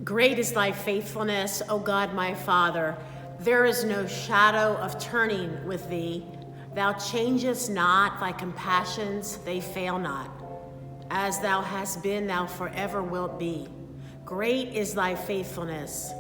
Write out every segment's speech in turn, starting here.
Great is thy faithfulness, O God my Father. There is no shadow of turning with thee. Thou changest not, thy compassions, they fail not. As thou hast been, thou forever wilt be. Great is thy faithfulness.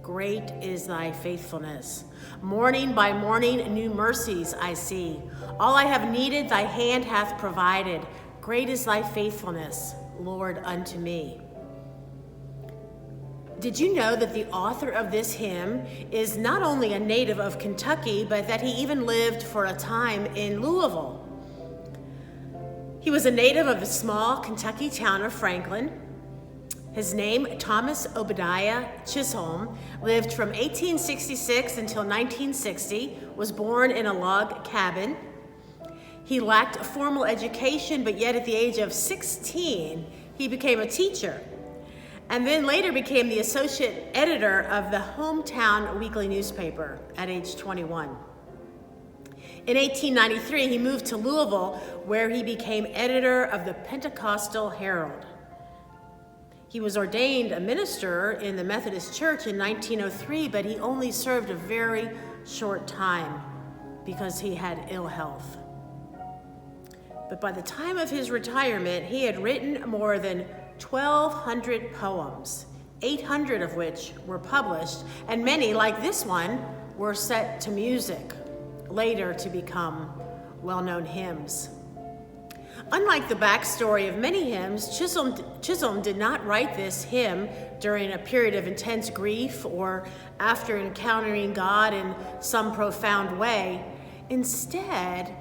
Great is thy faithfulness. Morning by morning, new mercies I see. All I have needed, thy hand hath provided. Great is thy faithfulness, Lord, unto me. Did you know that the author of this hymn is not only a native of Kentucky, but that he even lived for a time in Louisville? He was a native of the small Kentucky town of Franklin. His name, Thomas Obadiah Chisholm, lived from 1866 until 1960, was born in a log cabin. He lacked a formal education, but yet at the age of 16, he became a teacher, and then later became the associate editor of the hometown weekly newspaper at age 21. In 1893, he moved to Louisville, where he became editor of the Pentecostal Herald. He was ordained a minister in the Methodist Church in 1903, but he only served a very short time because he had ill health. But by the time of his retirement, he had written more than 1,200 poems, 800 of which were published, and many, like this one, were set to music, later to become well-known hymns. Unlike the backstory of many hymns, Chisholm did not write this hymn during a period of intense grief or after encountering God in some profound way. Instead,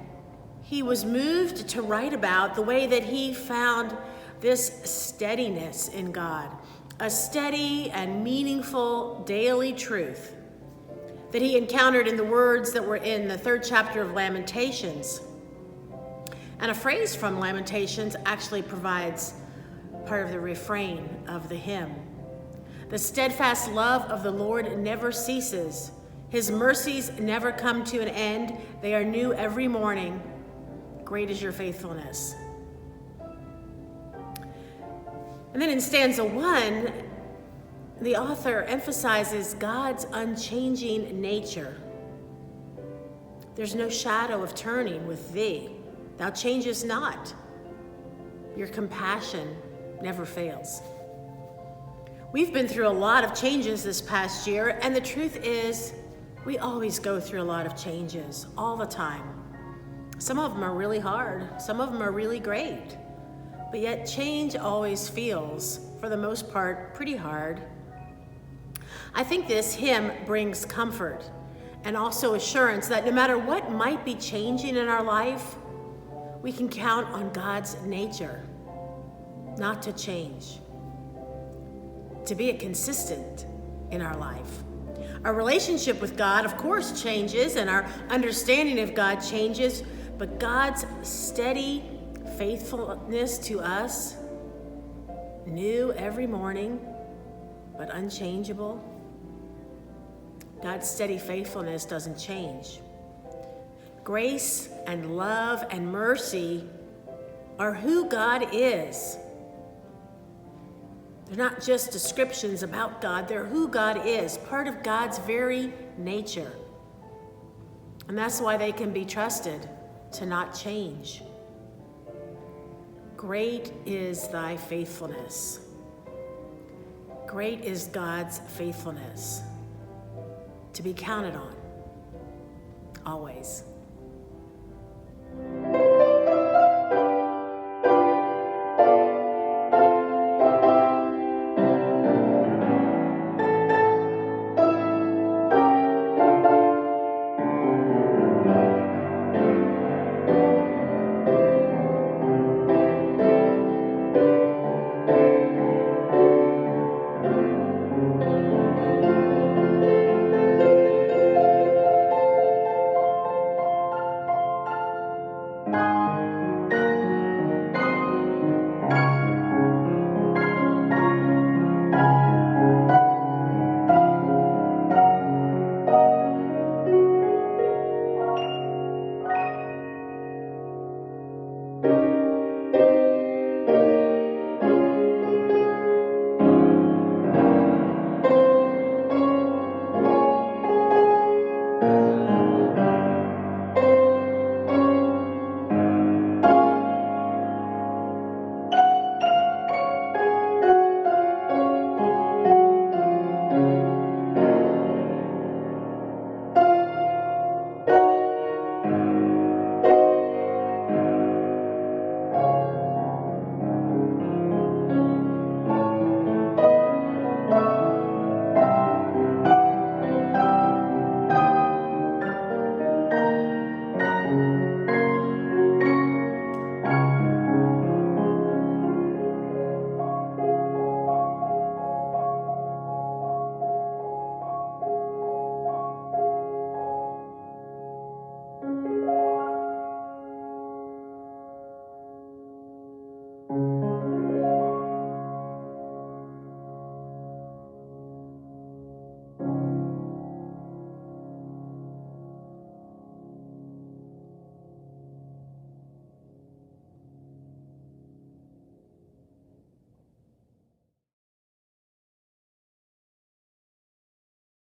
he was moved to write about the way that he found this steadiness in God, a steady and meaningful daily truth that he encountered in the words that were in the 3rd chapter of Lamentations. And a phrase from Lamentations actually provides part of the refrain of the hymn. The steadfast love of the Lord never ceases. His mercies never come to an end. They are new every morning. Great is your faithfulness. And then in stanza 1, the author emphasizes God's unchanging nature. There's no shadow of turning with thee. Thou changest not. Your compassion never fails. We've been through a lot of changes this past year, and the truth is, we always go through a lot of changes all the time. Some of them are really hard, some of them are really great, but yet change always feels, for the most part, pretty hard. I think this hymn brings comfort and also assurance that no matter what might be changing in our life, we can count on God's nature not to change, to be consistent in our life. Our relationship with God, of course, changes, and our understanding of God changes, but God's steady faithfulness to us, new every morning, but unchangeable, God's steady faithfulness doesn't change. Grace and love and mercy are who God is. They're not just descriptions about God, they're who God is, part of God's very nature. And that's why they can be trusted to not change. Great is thy faithfulness. Great is God's faithfulness to be counted on, always.